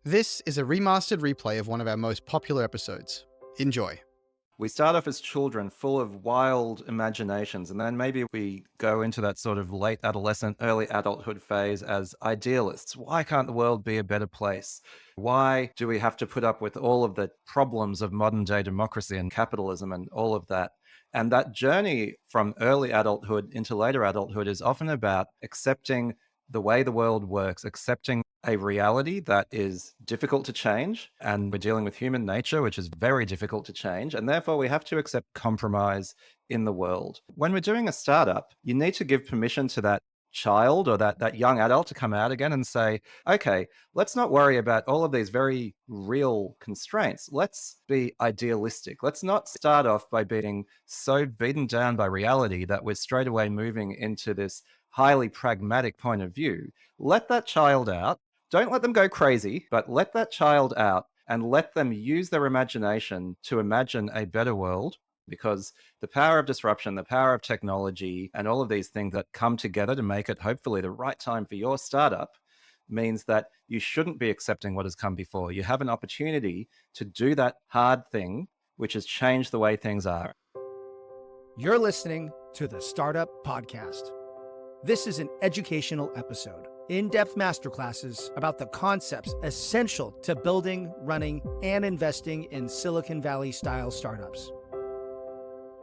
This is a remastered replay of one of our most popular episodes. Enjoy. We start off as children full of wild imaginations, and then maybe we go into that sort of late adolescent, early adulthood phase as idealists. Why can't the world be a better place? Why do we have to put up with all of the problems of modern day democracy and capitalism and all of that? And that journey from early adulthood into later adulthood is often about accepting the way the world works, accepting a reality that is difficult to change. And we're dealing with human nature, which is very difficult to change. And therefore, we have to accept compromise in the world. When we're doing a startup, you need to give permission to that child or that young adult to come out again and say, okay, let's not worry about all of these very real constraints. Let's be idealistic. Let's not start off by being so beaten down by reality that we're straight away moving into this highly pragmatic point of view. Let that child out. Don't let them go crazy, but let that child out and let them use their imagination to imagine a better world, because the power of disruption, the power of technology, and all of these things that come together to make it hopefully the right time for your startup means that you shouldn't be accepting what has come before. You have an opportunity to do that hard thing, which has changed the way things are. You're listening to the Startup Podcast. This is an educational episode, in-depth masterclasses about the concepts essential to building, running, and investing in Silicon Valley-style startups.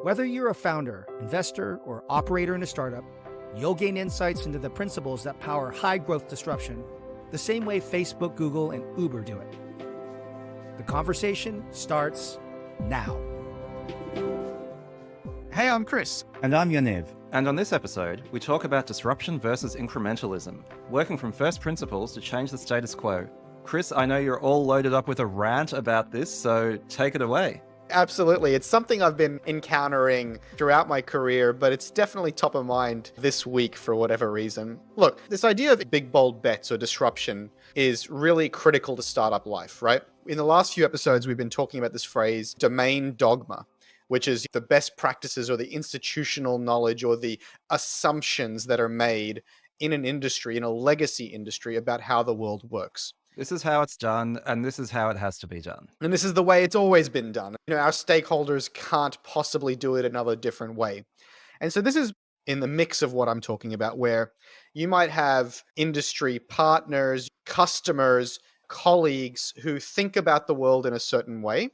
Whether you're a founder, investor, or operator in a startup, you'll gain insights into the principles that power high-growth disruption, the same way Facebook, Google, and Uber do it. The conversation starts now. Hey, I'm Chris. And I'm Yaniv. And on this episode, we talk about disruption versus incrementalism, working from first principles to change the status quo. Chris, I know you're all loaded up with a rant about this, so take it away. Absolutely. It's something I've been encountering throughout my career, but it's definitely top of mind this week for whatever reason. Look, this idea of big, bold bets or disruption is really critical to startup life, right? In the last few episodes, we've been talking about this phrase, domain dogma, which is the best practices or the institutional knowledge or the assumptions that are made in an industry, in a legacy industry, about how the world works. This is how it's done, and this is how it has to be done. And this is the way it's always been done. Our stakeholders can't possibly do it another different way. And so this is in the mix of what I'm talking about, where you might have industry partners, customers, colleagues who think about the world in a certain way,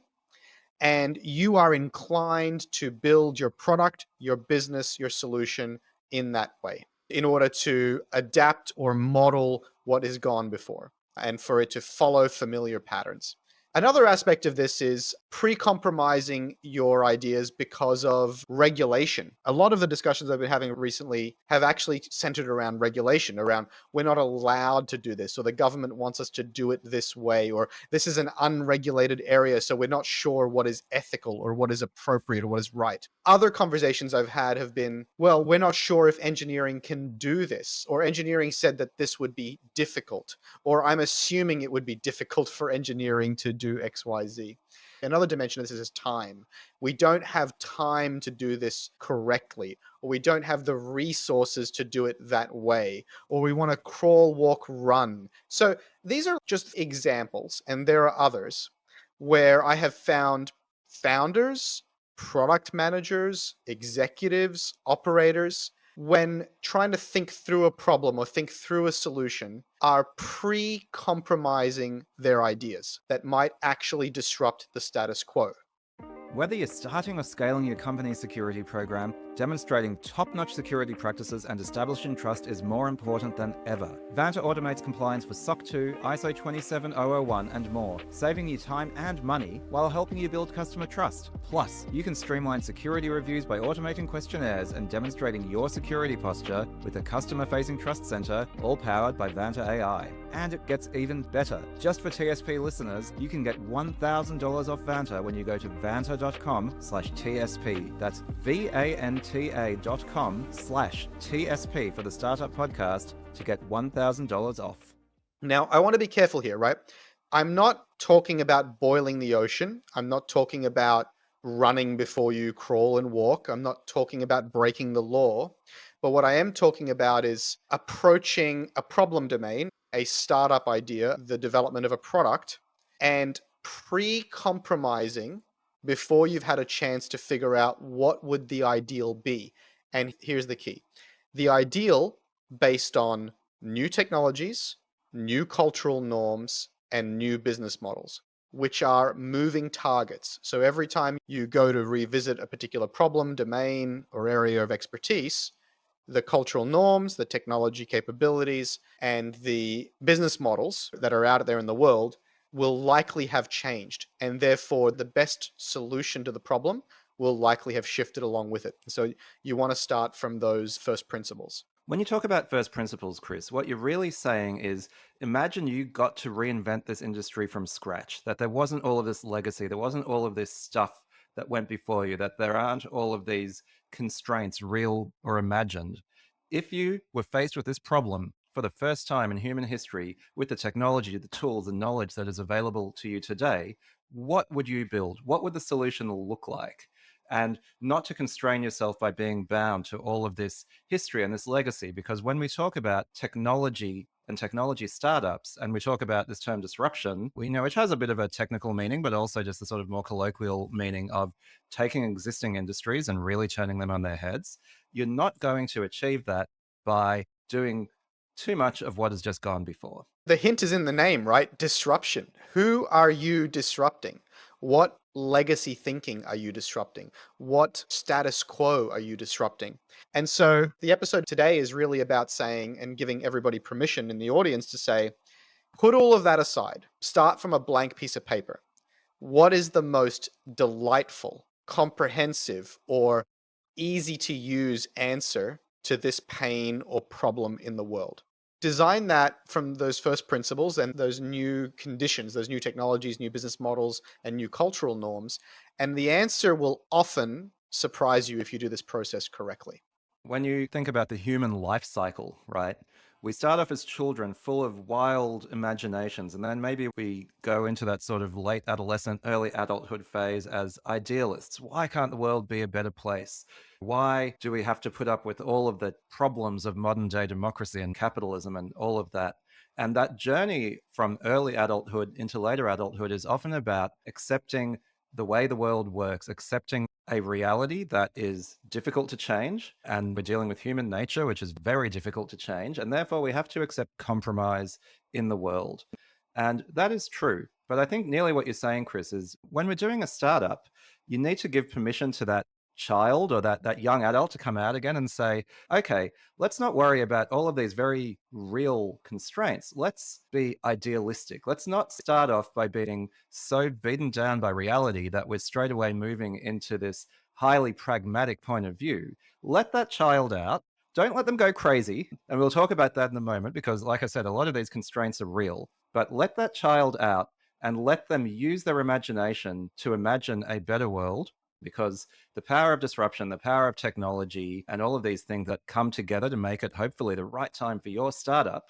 and you are inclined to build your product, your business, your solution in that way in order to adapt or model what has gone before and for it to follow familiar patterns. Another aspect of this is pre-compromising your ideas because of regulation. A lot of the discussions I've been having recently have actually centered around regulation, around we're not allowed to do this, or the government wants us to do it this way, or this is an unregulated area, so we're not sure what is ethical or what is appropriate or what is right. Other conversations I've had have been, well, we're not sure if engineering can do this, or engineering said that this would be difficult, or I'm assuming it would be difficult for engineering to do X, Y, Z. Another dimension of this is time. We don't have time to do this correctly, or we don't have the resources to do it that way, or we want to crawl, walk, run. So these are just examples, and there are others where I have found founders, product managers, executives, operators, when trying to think through a problem or think through a solution, are pre-compromising their ideas that might actually disrupt the status quo. Whether you're starting or scaling your company's security program, demonstrating top-notch security practices and establishing trust is more important than ever. Vanta automates compliance for SOC 2, ISO 27001, and more, saving you time and money while helping you build customer trust. Plus, you can streamline security reviews by automating questionnaires and demonstrating your security posture with a customer-facing trust center, all powered by Vanta AI. And it gets even better. Just for TSP listeners, you can get $1,000 off Vanta when you go to vanta.com/TSP. That's vanta.com/TSP for the Startup Podcast to get $1,000 off. Now, I want to be careful here, right? I'm not talking about boiling the ocean. I'm not talking about running before you crawl and walk. I'm not talking about breaking the law. But what I am talking about is approaching a problem domain a startup idea, the development of a product, and pre-compromising before you've had a chance to figure out what would the ideal be. And here's the key. The ideal based on new technologies, new cultural norms, and new business models, which are moving targets. So every time you go to revisit a particular problem, domain, or area of expertise, the cultural norms, the technology capabilities, and the business models that are out there in the world will likely have changed. And therefore, the best solution to the problem will likely have shifted along with it. So you want to start from those first principles. When you talk about first principles, Chris, what you're really saying is imagine you got to reinvent this industry from scratch, that there wasn't all of this legacy, there wasn't all of this stuff that went before you, that there aren't all of these constraints, real or imagined. If you were faced with this problem for the first time in human history with the technology, the tools, the knowledge that is available to you today, what would you build? What would the solution look like? And not to constrain yourself by being bound to all of this history and this legacy, because when we talk about technology and technology startups, and we talk about this term disruption, we know which has a bit of a technical meaning, but also just the sort of more colloquial meaning of taking existing industries and really turning them on their heads. You're not going to achieve that by doing too much of what has just gone before. The hint is in the name, right? Disruption. Who are you disrupting? What legacy thinking are you disrupting? What status quo are you disrupting? And so the episode today is really about saying and giving everybody permission in the audience to say, put all of that aside. Start from a blank piece of paper. What is the most delightful, comprehensive, or easy to use answer to this pain or problem in the world? Design that from those first principles and those new conditions, those new technologies, new business models, and new cultural norms. And the answer will often surprise you if you do this process correctly. When you think about the human life cycle, right? We start off as children full of wild imaginations, and then maybe we go into that sort of late adolescent, early adulthood phase as idealists. Why can't the world be a better place? Why do we have to put up with all of the problems of modern day democracy and capitalism and all of that? And that journey from early adulthood into later adulthood is often about accepting the way the world works, accepting a reality that is difficult to change. And we're dealing with human nature, which is very difficult to change. And therefore, we have to accept compromise in the world. And that is true. But I think nearly what you're saying, Chris, is when we're doing a startup, you need to give permission to that child or that young adult to come out again and say, okay, let's not worry about all of these very real constraints. Let's be idealistic. Let's not start off by being so beaten down by reality that we're straight away moving into this highly pragmatic point of view. Let that child out. Don't let them go crazy. And we'll talk about that in a moment, because like I said, a lot of these constraints are real, but let that child out and let them use their imagination to imagine a better world, because the power of disruption, the power of technology, and all of these things that come together to make it hopefully the right time for your startup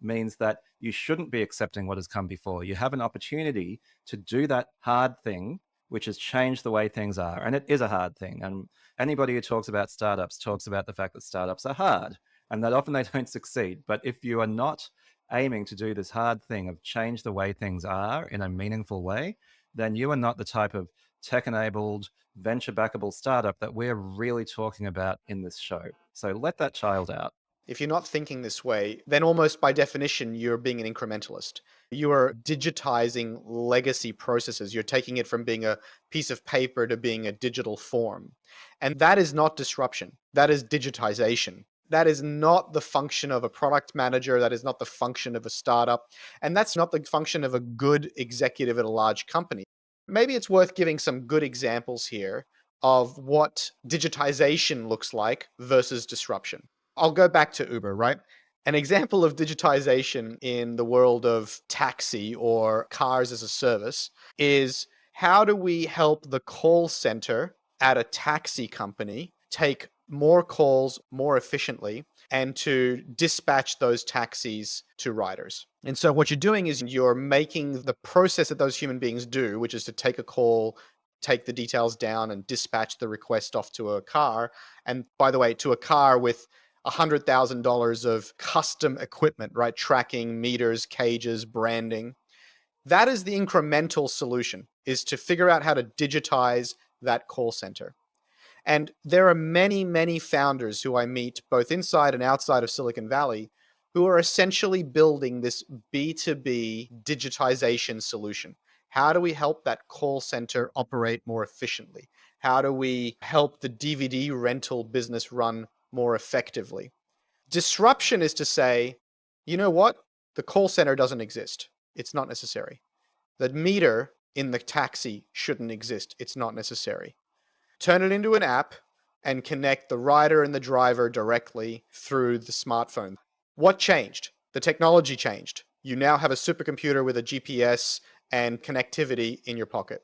means that you shouldn't be accepting what has come before. You have an opportunity to do that hard thing, which has changed the way things are. And it is a hard thing. And anybody who talks about startups talks about the fact that startups are hard and that often they don't succeed. But if you are not aiming to do this hard thing of change the way things are in a meaningful way, then you are not the type of tech-enabled, venture-backable startup that we're really talking about in this show. So let that child out. If you're not thinking this way, then almost by definition, you're being an incrementalist. You are digitizing legacy processes. You're taking it from being a piece of paper to being a digital form. And that is not disruption. That is digitization. That is not the function of a product manager. That is not the function of a startup. And that's not the function of a good executive at a large company. Maybe it's worth giving some good examples here of what digitization looks like versus disruption. I'll go back to Uber, right? An example of digitization in the world of taxi or cars as a service is, how do we help the call center at a taxi company take more calls more efficiently and to dispatch those taxis to riders? And so what you're doing is you're making the process that those human beings do, which is to take a call, take the details down, and dispatch the request off to a car. And by the way, to a car with $100,000 of custom equipment, right? Tracking, meters, cages, branding. That is the incremental solution, is to figure out how to digitize that call center. And there are many, many founders who I meet both inside and outside of Silicon Valley who are essentially building this B2B digitization solution. How do we help that call center operate more efficiently? How do we help the DVD rental business run more effectively? Disruption is to say, you know what? The call center doesn't exist. It's not necessary. The meter in the taxi shouldn't exist. It's not necessary. Turn it into an app and connect the rider and the driver directly through the smartphone. What changed? The technology changed. You now have a supercomputer with a GPS and connectivity in your pocket.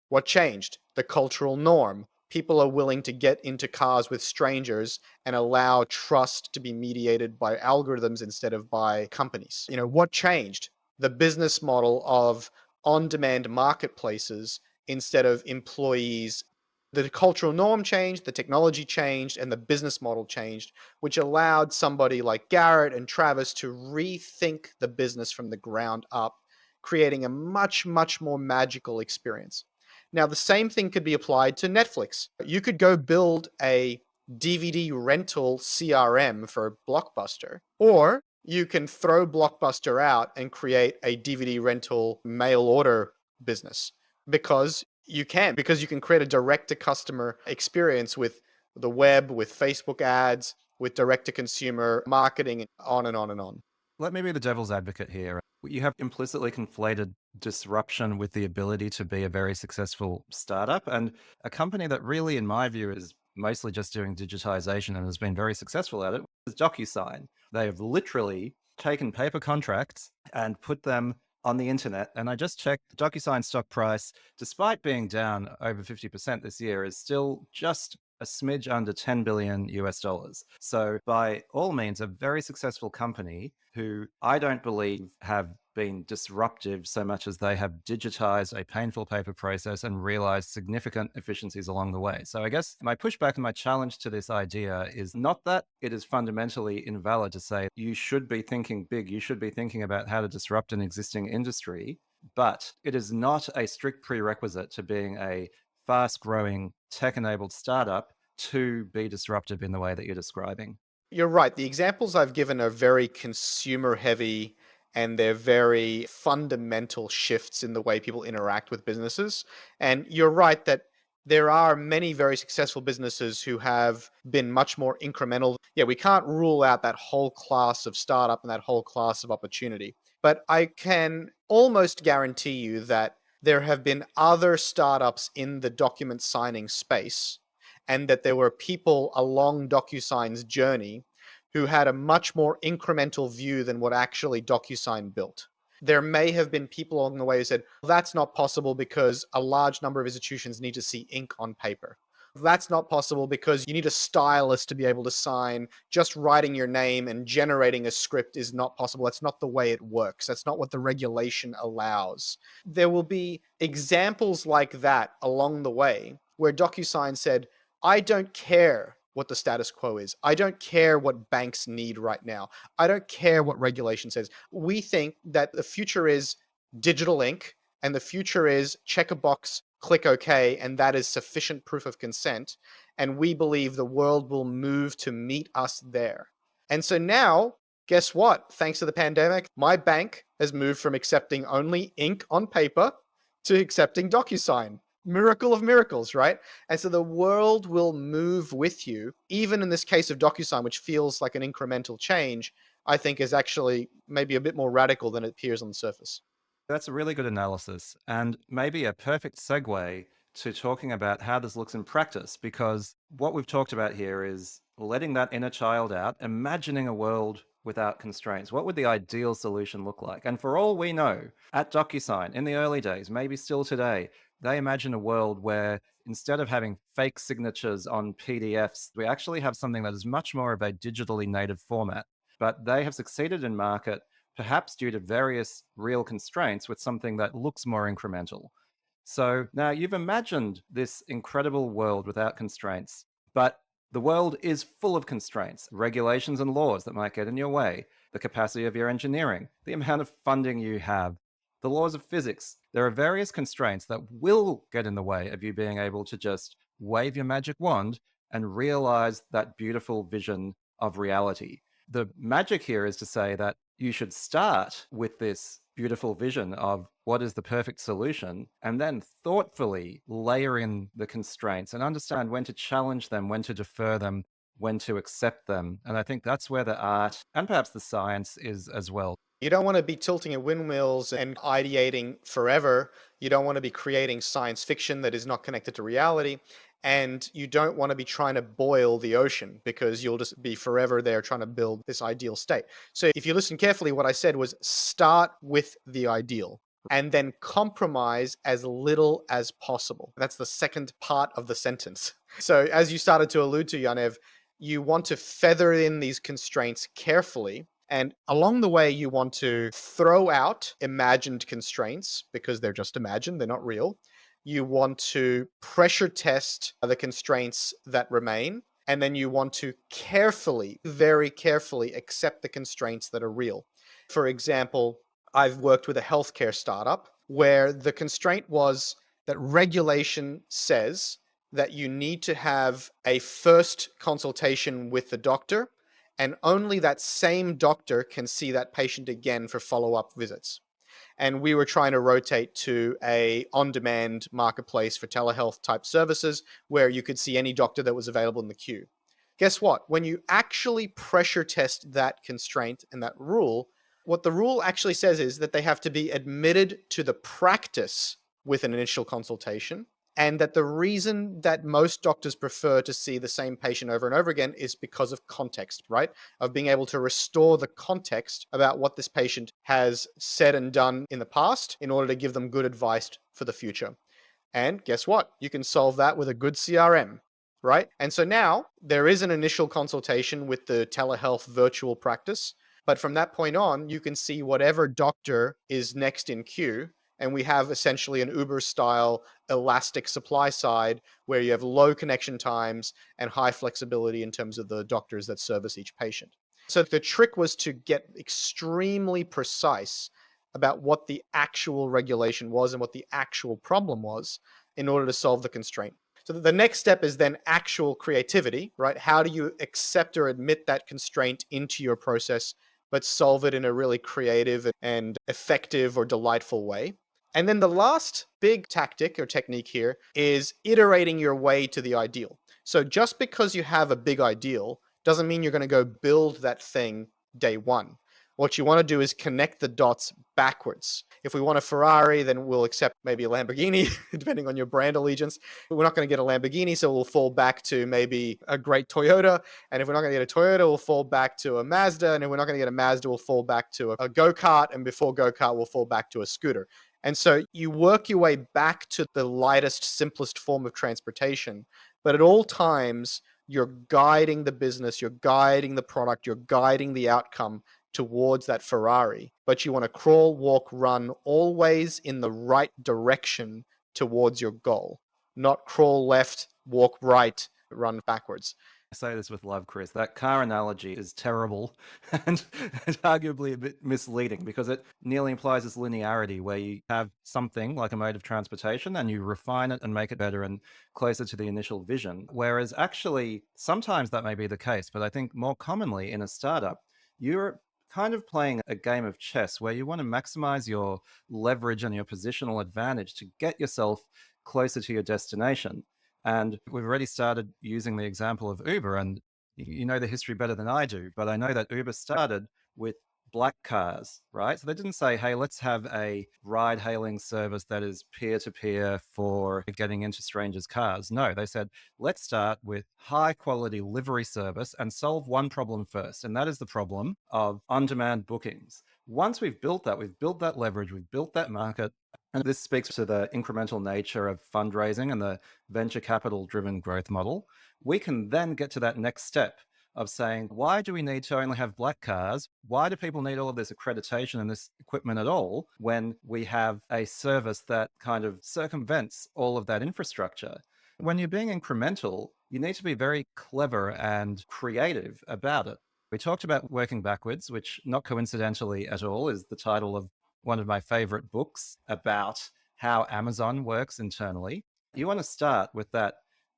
What changed? The cultural norm. People are willing to get into cars with strangers and allow trust to be mediated by algorithms instead of by companies. What changed? The business model of on-demand marketplaces instead of employees. The cultural norm changed, the technology changed, and the business model changed, which allowed somebody like Garrett and Travis to rethink the business from the ground up, creating a much, much more magical experience. Now, the same thing could be applied to Netflix. You could go build a DVD rental CRM for Blockbuster, or you can throw Blockbuster out and create a DVD rental mail order business because you can create a direct to customer experience with the web, with Facebook ads, with direct to consumer marketing, on and on and on. Let me be the devil's advocate here. You have implicitly conflated disruption with the ability to be a very successful startup. And a company that really, in my view, is mostly just doing digitization and has been very successful at it is DocuSign. They have literally taken paper contracts and put them on the internet. And I just checked the DocuSign stock price, despite being down over 50% this year, is still just a smidge under 10 billion US dollars. So by all means, a very successful company who I don't believe have been disruptive so much as they have digitized a painful paper process and realized significant efficiencies along the way. So I guess my pushback and my challenge to this idea is not that it is fundamentally invalid to say you should be thinking big, you should be thinking about how to disrupt an existing industry, but it is not a strict prerequisite to being a fast-growing tech-enabled startup to be disruptive in the way that you're describing. You're right. The examples I've given are very consumer heavy and they're very fundamental shifts in the way people interact with businesses. And you're right that there are many very successful businesses who have been much more incremental. Yeah, we can't rule out that whole class of startup and that whole class of opportunity. But I can almost guarantee you that there have been other startups in the document signing space and that there were people along DocuSign's journey who had a much more incremental view than what actually DocuSign built. There may have been people along the way who said, well, that's not possible because a large number of institutions need to see ink on paper. That's not possible because you need a stylist to be able to sign. Just writing your name and generating a script is not possible. That's not the way it works. That's not what the regulation allows. There will be examples like that along the way where DocuSign said, I don't care what the status quo is. I don't care what banks need right now. I don't care what regulation says. We think that the future is digital ink and the future is check a box, click OK, and that is sufficient proof of consent. And we believe the world will move to meet us there. And so now, guess what? Thanks to the pandemic, my bank has moved from accepting only ink on paper to accepting DocuSign. Miracle of miracles, right? And so the world will move with you. Even in this case of DocuSign, which feels like an incremental change, I think is actually maybe a bit more radical than it appears on the surface. That's a really good analysis and maybe a perfect segue to talking about how this looks in practice, because what we've talked about here is letting that inner child out, imagining a world without constraints. What would the ideal solution look like? And for all we know, at DocuSign, in the early days, maybe still today, they imagine a world where instead of having fake signatures on PDFs, we actually have something that is much more of a digitally native format. But they have succeeded in market, perhaps due to various real constraints, with something that looks more incremental. So now you've imagined this incredible world without constraints, but The world is full of constraints, regulations and laws that might get in your way, the capacity of your engineering, the amount of funding you have, the laws of physics. There are various constraints that will get in the way of you being able to just wave your magic wand and realize that beautiful vision of reality. The magic here is to say that you should start with this beautiful vision of what is the perfect solution, and then thoughtfully layer in the constraints and understand when to challenge them, when to defer them, when to accept them. And I think that's where the art and perhaps the science is as well. You don't want to be tilting at windmills and ideating forever. You don't want to be creating science fiction that is not connected to reality. And you don't want to be trying to boil the ocean because you'll just be forever there trying to build this ideal state. So if you listen carefully, what I said was start with the ideal and then compromise as little as possible. That's the second part of the sentence. So as you started to allude to, Yanev, you want to feather in these constraints carefully. And along the way, you want to throw out imagined constraints because they're just imagined, they're not real. You want to pressure test the constraints that remain. And then you want to carefully, very carefully accept the constraints that are real. For example, I've worked with a healthcare startup where the constraint was that regulation says that you need to have a first consultation with the doctor, and only that same doctor can see that patient again for follow-up visits. And we were trying to rotate to a on-demand marketplace for telehealth type services where you could see any doctor that was available in the queue. Guess what? When you actually pressure test that constraint and that rule, what the rule actually says is that they have to be admitted to the practice with an initial consultation, and that the reason that most doctors prefer to see the same patient over and over again is because of context, right? Of being able to restore the context about what this patient has said and done in the past in order to give them good advice for the future. And guess what? You can solve that with a good CRM, right? And so now there is an initial consultation with the telehealth virtual practice. But from that point on, you can see whatever doctor is next in queue. And we have essentially an Uber style elastic supply side where you have low connection times and high flexibility in terms of the doctors that service each patient. So the trick was to get extremely precise about what the actual regulation was and what the actual problem was in order to solve the constraint. So the next step is then actual creativity, right? How do you accept or admit that constraint into your process, but solve it in a really creative and effective or delightful way? And then the last big tactic or technique here is iterating your way to the ideal. So just because you have a big ideal doesn't mean you're going to go build that thing day one. What you want to do is connect the dots backwards. If we want a Ferrari, then we'll accept maybe a Lamborghini, depending on your brand allegiance. But we're not going to get a Lamborghini, so we'll fall back to maybe a great Toyota. And if we're not going to get a Toyota, we'll fall back to a Mazda. And if we're not going to get a Mazda, we'll fall back to a go-kart. And before go-kart, we'll fall back to a scooter. And so you work your way back to the lightest, simplest form of transportation. But at all times, you're guiding the business, you're guiding the product, you're guiding the outcome towards that Ferrari. But you want to crawl, walk, run always in the right direction towards your goal, not crawl left, walk right, run backwards. I say this with love, Chris. That car analogy is terrible and arguably a bit misleading because it nearly implies this linearity where you have something like a mode of transportation and you refine it and make it better and closer to the initial vision. Whereas actually, sometimes that may be the case, but I think more commonly in a startup, you're kind of playing a game of chess where you want to maximize your leverage and your positional advantage to get yourself closer to your destination. And we've already started using the example of Uber, and you know the history better than I do, but I know that Uber started with black cars, right? So they didn't say, hey, let's have a ride hailing service that is peer to peer for getting into strangers' cars. No, they said, let's start with high quality livery service and solve one problem first. And that is the problem of on demand bookings. Once we've built that leverage, we've built that market. And this speaks to the incremental nature of fundraising and the venture capital driven growth model. We can then get to that next step of saying, why do we need to only have black cars? Why do people need all of this accreditation and this equipment at all when we have a service that kind of circumvents all of that infrastructure? When you're being incremental, you need to be very clever and creative about it. We talked about working backwards, which not coincidentally at all is the title of one of my favorite books about how Amazon works internally. You want to start with that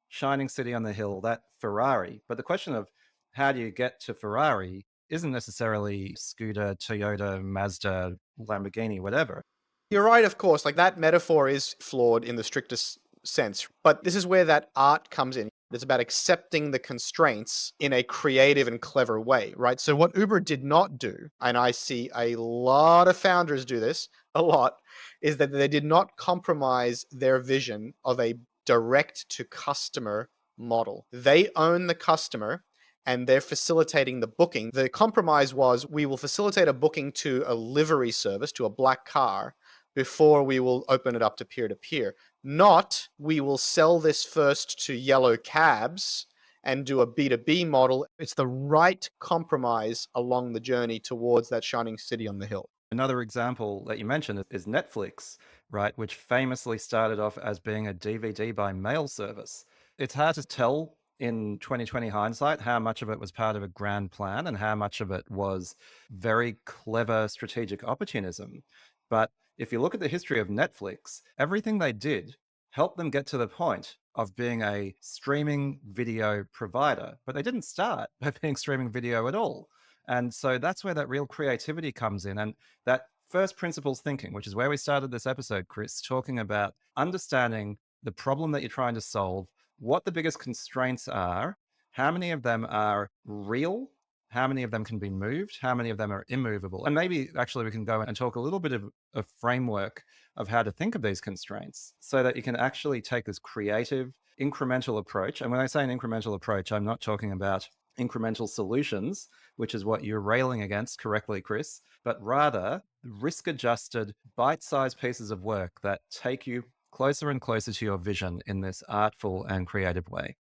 shining city on the hill, that Ferrari. But the question of how do you get to Ferrari isn't necessarily scooter, Toyota, Mazda, Lamborghini, whatever. You're right, of course. Like that metaphor is flawed in the strictest sense. But this is where that art comes in. It's about accepting the constraints in a creative and clever way, right? So, what Uber did not do, and I see a lot of founders do this a lot, is that they did not compromise their vision of a direct to customer model. They own the customer and they're facilitating the booking. The compromise was we will facilitate a booking to a livery service, to a black car, before we will open it up to peer-to-peer. Not we will sell this first to yellow cabs and do a B2B model. It's the right compromise along the journey towards that shining city on the hill. Another example that you mentioned is Netflix, right, which famously started off as being a DVD by mail service. It's hard to tell in 2020 hindsight how much of it was part of a grand plan and how much of it was very clever strategic opportunism. But if you look at the history of Netflix, everything they did helped them get to the point of being a streaming video provider. But they didn't start by being streaming video at all. And so that's where that real creativity comes in. And that first principles thinking, which is where we started this episode, Chris, talking about understanding the problem that you're trying to solve, what the biggest constraints are, how many of them are real, how many of them can be moved, how many of them are immovable. And maybe actually we can go and talk a little bit of a framework of how to think of these constraints so that you can actually take this creative, incremental approach. And when I say an incremental approach, I'm not talking about incremental solutions, which is what you're railing against correctly, Chris, but rather risk-adjusted, bite-sized pieces of work that take you closer and closer to your vision in this artful and creative way.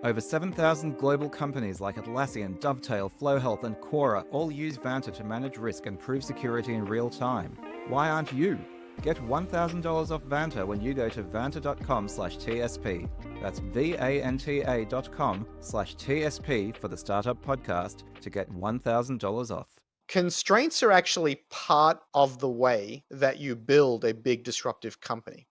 Over 7,000 global companies like Atlassian, Dovetail, Flow Health, and Quora all use Vanta to manage risk and prove security in real time. Why aren't you? Get $1,000 off Vanta when you go to vanta.com/TSP. That's VANTA.com/TSP for the Startup Podcast to get $1,000 off. Constraints are actually part of the way that you build a big disruptive company.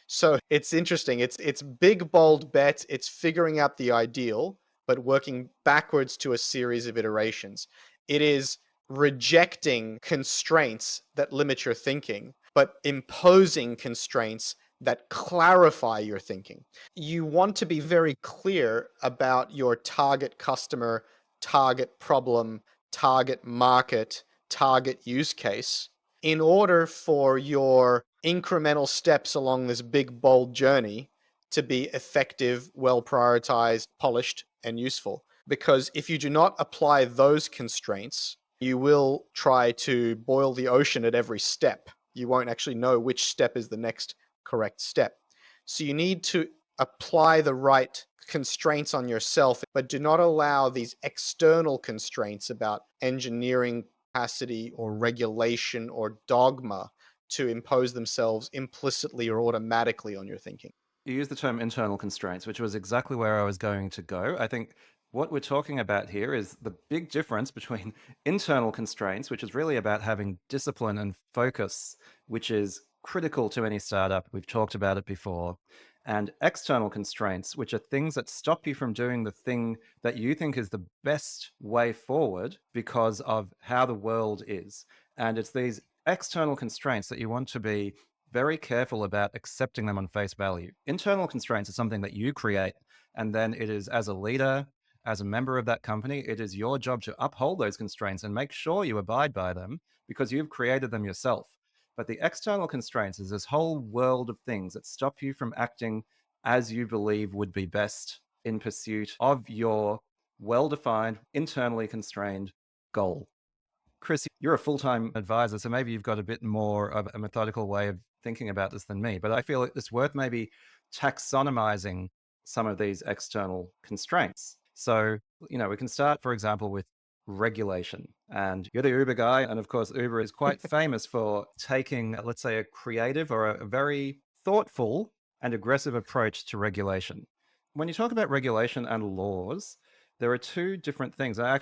So it's interesting. It's big, bold bet. It's figuring out the ideal, but working backwards to a series of iterations. It is rejecting constraints that limit your thinking, but imposing constraints that clarify your thinking. You want to be very clear about your target customer, target problem, target market, target use case in order for your incremental steps along this big, bold journey to be effective, well prioritized, polished, and useful. Because if you do not apply those constraints, you will try to boil the ocean at every step. You won't actually know which step is the next correct step. So you need to apply the right constraints on yourself, but do not allow these external constraints about engineering capacity or regulation or dogma to impose themselves implicitly or automatically on your thinking. You use the term internal constraints, which was exactly where I was going to go. I think what we're talking about here is the big difference between internal constraints, which is really about having discipline and focus, which is critical to any startup. We've talked about it before. And external constraints, which are things that stop you from doing the thing that you think is the best way forward because of how the world is. And it's these external constraints that you want to be very careful about accepting them on face value. Internal constraints are something that you create, and then it is, as a leader, as a member of that company, it is your job to uphold those constraints and make sure you abide by them because you've created them yourself. But the external constraints is this whole world of things that stop you from acting as you believe would be best in pursuit of your well-defined, internally constrained goal. Chris, you're a full-time advisor, so maybe you've got a bit more of a methodical way of thinking about this than me, but I feel it's worth maybe taxonomizing some of these external constraints. So, we can start, for example, with regulation. And you're the Uber guy. And of course, Uber is quite famous for taking, let's say, a creative or a very thoughtful and aggressive approach to regulation. When you talk about regulation and laws, there are two different things. I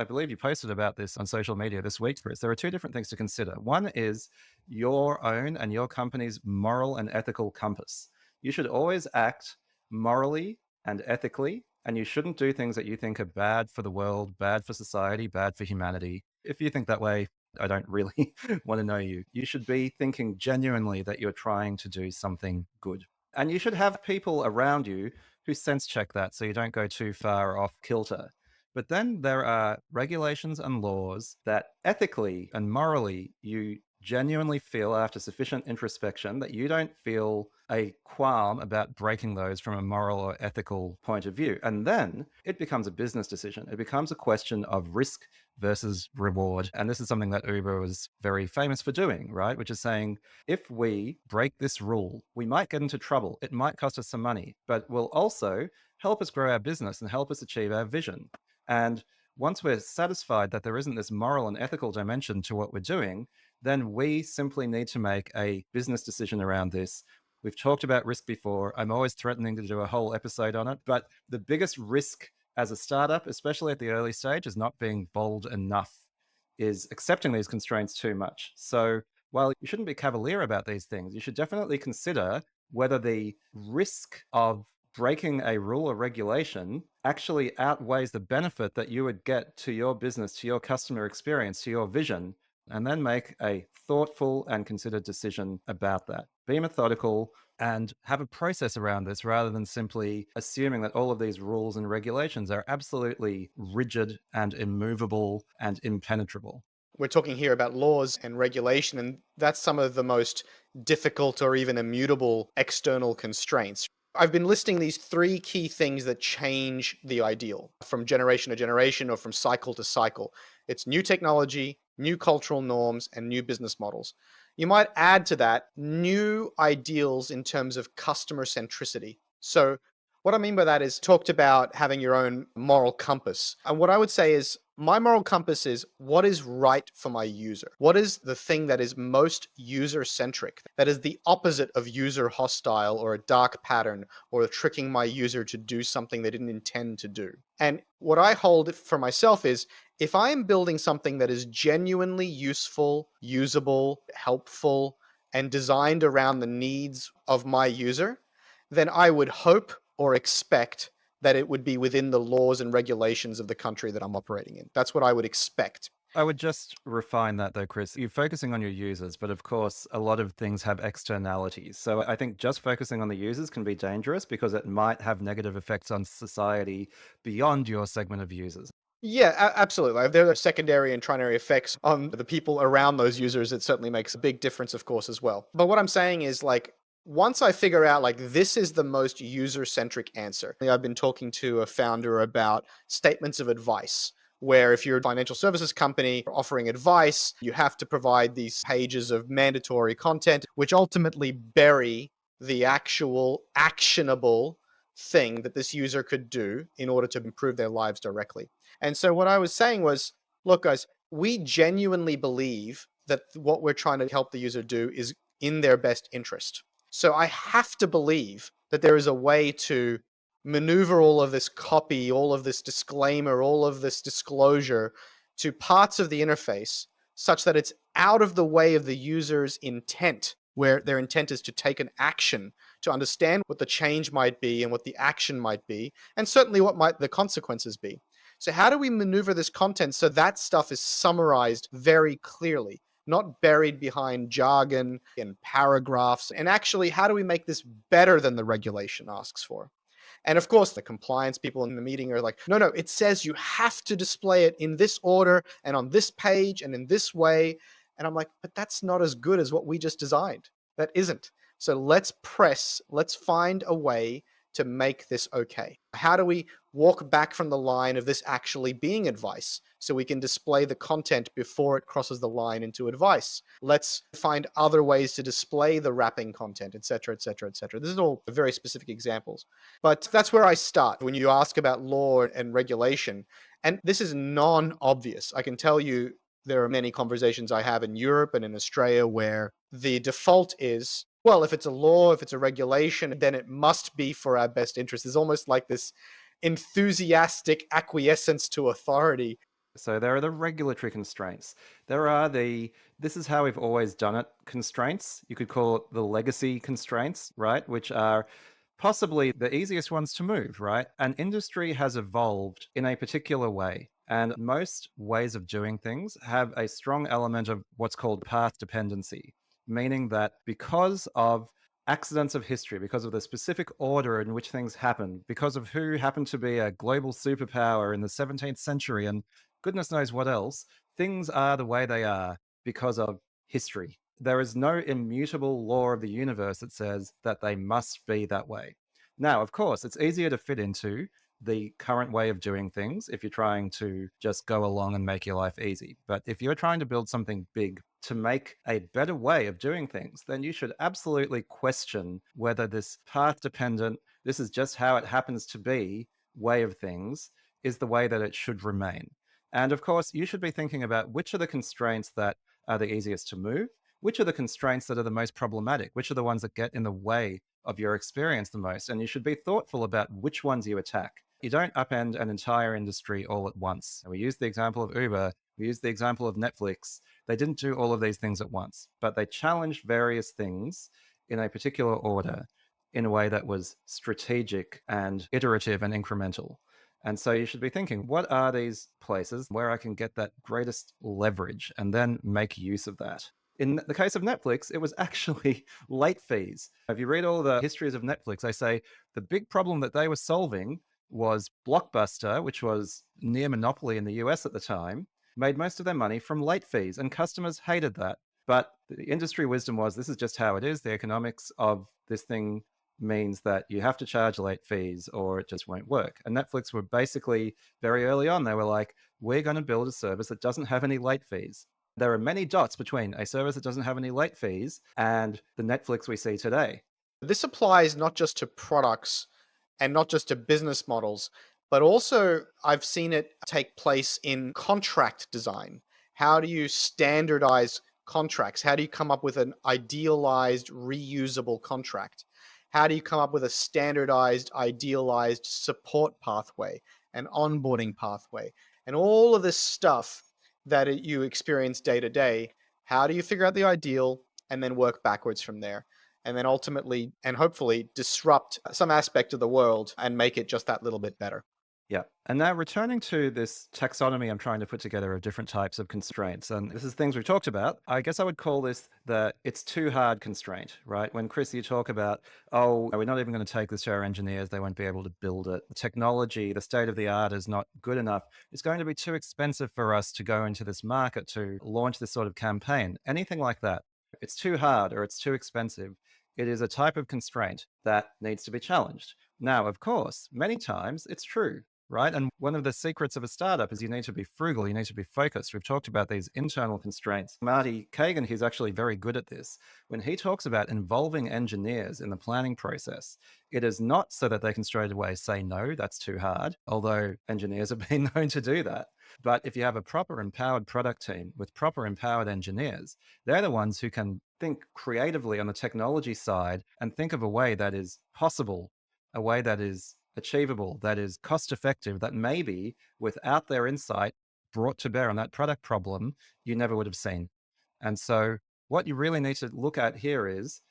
believe you posted about this on social media this week, Chris. There are two different things to consider. One is your own and your company's moral and ethical compass. You should always act morally and ethically, and you shouldn't do things that you think are bad for the world, bad for society, bad for humanity. If you think that way, I don't really want to know you. You should be thinking genuinely that you're trying to do something good. And you should have people around you who sense check that so you don't go too far off kilter. But then there are regulations and laws that ethically and morally you genuinely feel after sufficient introspection that you don't feel a qualm about breaking those from a moral or ethical point of view. And then it becomes a business decision. It becomes a question of risk versus reward. And this is something that Uber was very famous for doing, right? Which is saying, if we break this rule, we might get into trouble. It might cost us some money, but will also help us grow our business and help us achieve our vision. And once we're satisfied that there isn't this moral and ethical dimension to what we're doing, then we simply need to make a business decision around this. We've talked about risk before. I'm always threatening to do a whole episode on it, but the biggest risk as a startup, especially at the early stage, is not being bold enough, is accepting these constraints too much. So while you shouldn't be cavalier about these things, you should definitely consider whether the risk of breaking a rule or regulation actually outweighs the benefit that you would get to your business, to your customer experience, to your vision, and then make a thoughtful and considered decision about that. Be methodical and have a process around this rather than simply assuming that all of these rules and regulations are absolutely rigid and immovable and impenetrable. We're talking here about laws and regulation, and that's some of the most difficult or even immutable external constraints. I've been listing these three key things that change the ideal from generation to generation or from cycle to cycle. It's new technology, new cultural norms, and new business models. You might add to that new ideals in terms of customer centricity. So, what I mean by that is talked about having your own moral compass. And what I would say is my moral compass is what is right for my user? What is the thing that is most user centric? That is the opposite of user hostile or a dark pattern or tricking my user to do something they didn't intend to do. And what I hold for myself is if I am building something that is genuinely useful, usable, helpful, and designed around the needs of my user, then I would hope or expect that it would be within the laws and regulations of the country that I'm operating in. That's what I would expect. I would just refine that though, Chris. You're focusing on your users, but of course, a lot of things have externalities. So I think just focusing on the users can be dangerous because it might have negative effects on society beyond your segment of users. Yeah, absolutely. If there are secondary and trinary effects on the people around those users, it certainly makes a big difference, of course, as well. But what I'm saying is, like, once I figure out, like, this is the most user-centric answer. I've been talking to a founder about statements of advice, where if you're a financial services company offering advice, you have to provide these pages of mandatory content, which ultimately bury the actual actionable thing that this user could do in order to improve their lives directly. And so what I was saying was, look, guys, we genuinely believe that what we're trying to help the user do is in their best interest. So I have to believe that there is a way to maneuver all of this copy, all of this disclaimer, all of this disclosure to parts of the interface such that it's out of the way of the user's intent, where their intent is to take an action, to understand what the change might be and what the action might be, and certainly what might the consequences be. So how do we maneuver this content so that stuff is summarized very clearly, not buried behind jargon and paragraphs? And actually, how do we make this better than the regulation asks for? And of course, the compliance people in the meeting are like, no, it says you have to display it in this order and on this page and in this way. And I'm like, but that's not as good as what we just designed. That isn't. So let's find a way to make this okay. How do we walk back from the line of this actually being advice so we can display the content before it crosses the line into advice? Let's find other ways to display the wrapping content, et cetera, et cetera, et cetera. This is all very specific examples. But that's where I start when you ask about law and regulation. And this is non-obvious. I can tell you there are many conversations I have in Europe and in Australia where the default is, well, if it's a law, if it's a regulation, then it must be for our best interest. There's almost like this enthusiastic acquiescence to authority. So there are the regulatory constraints. There are the this is how we've always done it constraints. You could call it the legacy constraints, right? Which are possibly the easiest ones to move, right? An industry has evolved in a particular way. And most ways of doing things have a strong element of what's called path dependency, meaning that because of accidents of history, because of the specific order in which things happen, because of who happened to be a global superpower in the 17th century and goodness knows what else, things are the way they are because of history. There is no immutable law of the universe that says that they must be that way. Now, of course, it's easier to fit into the current way of doing things if you're trying to just go along and make your life easy. But if you're trying to build something big to make a better way of doing things, then you should absolutely question whether this path dependent, this is just how it happens to be way of things is the way that it should remain. And of course, you should be thinking about which are the constraints that are the easiest to move, which are the constraints that are the most problematic, which are the ones that get in the way of your experience the most. And you should be thoughtful about which ones you attack. You don't upend an entire industry all at once. And we used the example of Uber, we used the example of Netflix. They didn't do all of these things at once, but they challenged various things in a particular order in a way that was strategic and iterative and incremental. And so you should be thinking, what are these places where I can get that greatest leverage and then make use of that? In the case of Netflix, it was actually late fees. If you read all the histories of Netflix, they say the big problem that they were solving was Blockbuster, which was near monopoly in the US at the time, made most of their money from late fees, and customers hated that. But the industry wisdom was this is just how it is. The economics of this thing means that you have to charge late fees or it just won't work. And Netflix were basically very early on, they were like, we're going to build a service that doesn't have any late fees. There are many dots between a service that doesn't have any late fees and the Netflix we see today. This applies not just to products and not just to business models, but also I've seen it take place in contract design. How do you standardize contracts? How do you come up with an idealized, reusable contract? How do you come up with a standardized, idealized support pathway, an onboarding pathway, and all of this stuff that you experience day to day? How do you figure out the ideal and then work backwards from there? And then ultimately and hopefully disrupt some aspect of the world and make it just that little bit better. Yeah. And now returning to this taxonomy I'm trying to put together of different types of constraints, and this is things we've talked about. I guess I would call this the it's too hard constraint, right? When Chris, you talk about, oh, we're not even going to take this to our engineers, they won't be able to build it. The technology, the state of the art is not good enough. It's going to be too expensive for us to go into this market to launch this sort of campaign. Anything like that. It's too hard or it's too expensive. It is a type of constraint that needs to be challenged. Now, of course, many times it's true, right? And one of the secrets of a startup is you need to be frugal, you need to be focused. We've talked about these internal constraints. Marty Kagan, he's actually very good at this. When he talks about involving engineers in the planning process, it is not so that they can straight away say, no, that's too hard, although engineers have been known to do that. But if you have a proper empowered product team with proper empowered engineers, they're the ones who can think creatively on the technology side and think of a way that is possible, a way that is achievable, that is cost effective, that maybe without their insight brought to bear on that product problem, you never would have seen. And so what you really need to look at here is,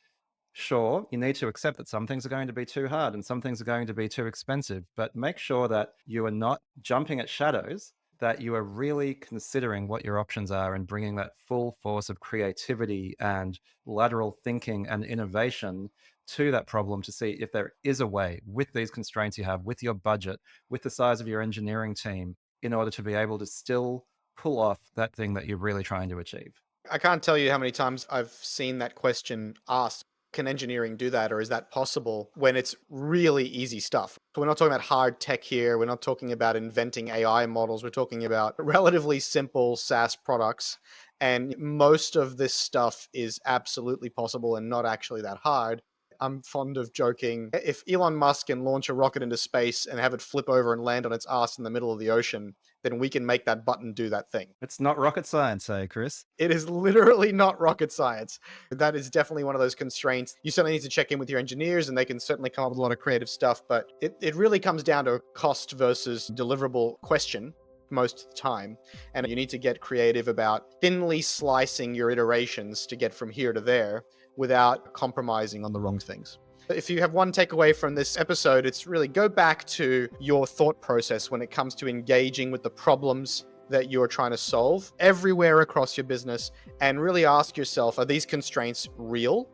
sure, you need to accept that some things are going to be too hard and some things are going to be too expensive, but make sure that you are not jumping at shadows, that you are really considering what your options are and bringing that full force of creativity and lateral thinking and innovation to that problem to see if there is a way with these constraints you have, with your budget, with the size of your engineering team, in order to be able to still pull off that thing that you're really trying to achieve. I can't tell you how many times I've seen that question asked. Can engineering do that, or is that possible when it's really easy stuff? So we're not talking about hard tech here. We're not talking about inventing AI models. We're talking about relatively simple SaaS products. And most of this stuff is absolutely possible and not actually that hard. I'm fond of joking, if Elon Musk can launch a rocket into space and have it flip over and land on its ass in the middle of the ocean, then we can make that button do that thing. It's not rocket science, eh, Chris? It is literally not rocket science. That is definitely one of those constraints. You certainly need to check in with your engineers, and they can certainly come up with a lot of creative stuff, but it really comes down to a cost versus deliverable question most of the time. And you need to get creative about thinly slicing your iterations to get from here to there without compromising on the wrong things. If you have one takeaway from this episode, it's really go back to your thought process when it comes to engaging with the problems that you're trying to solve everywhere across your business, and really ask yourself, are these constraints real?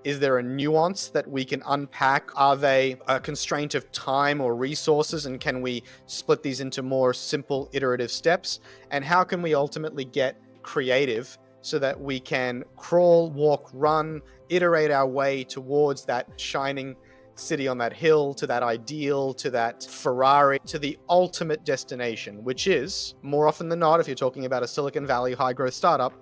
Is there a nuance that we can unpack? Are they a constraint of time or resources? And can we split these into more simple iterative steps? And how can we ultimately get creative so that we can crawl, walk, run, iterate our way towards that shining city on that hill, to that ideal, to that Ferrari, to the ultimate destination, which is, more often than not, if you're talking about a Silicon Valley high-growth startup,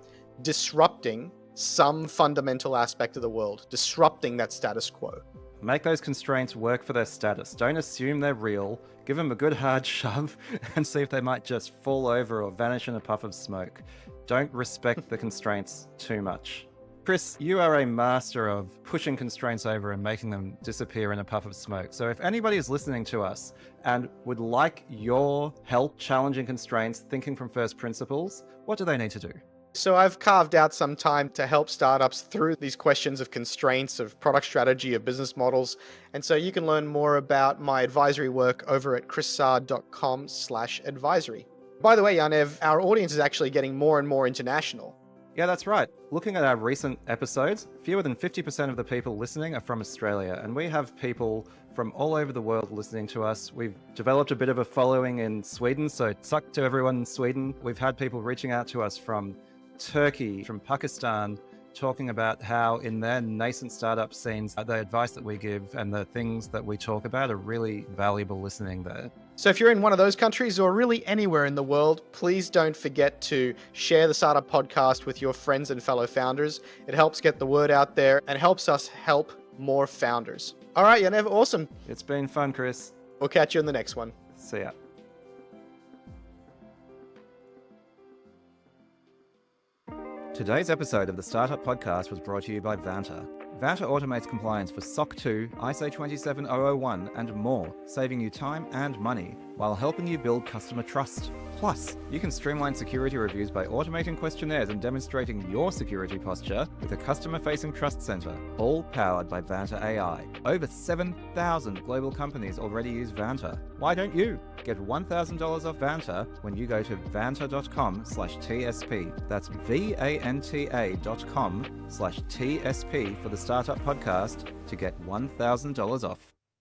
disrupting some fundamental aspect of the world, disrupting that status quo. Make those constraints work for their status. Don't assume they're real. Give them a good hard shove and see if they might just fall over or vanish in a puff of smoke. Don't respect the constraints too much. Chris, you are a master of pushing constraints over and making them disappear in a puff of smoke. So if anybody is listening to us and would like your help challenging constraints, thinking from first principles, what do they need to do? So I've carved out some time to help startups through these questions of constraints, of product strategy, of business models. And so you can learn more about my advisory work over at chrissaad.com/advisory. By the way, Yaniv, our audience is actually getting more and more international. Yeah, that's right. Looking at our recent episodes, fewer than 50% of the people listening are from Australia, and we have people from all over the world listening to us. We've developed a bit of a following in Sweden, so suck to everyone in Sweden. We've had people reaching out to us from Turkey, from Pakistan, talking about how in their nascent startup scenes, the advice that we give and the things that we talk about are really valuable listening there. So if you're in one of those countries or really anywhere in the world, please don't forget to share the Startup Podcast with your friends and fellow founders. It helps get the word out there and helps us help more founders. All right, Yaniv, awesome. It's been fun, Chris. We'll catch you in the next one. See ya. Today's episode of the Startup Podcast was brought to you by Vanta. Vanta automates compliance for SOC 2, ISO 27001, and more, saving you time and money while helping you build customer trust. Plus, you can streamline security reviews by automating questionnaires and demonstrating your security posture with a customer-facing trust center, all powered by Vanta AI. Over 7,000 global companies already use Vanta. Why don't you? Get $1,000 off Vanta when you go to vanta.com/TSP. That's VANTA.com/TSP for the Startup Podcast to get $1,000 off.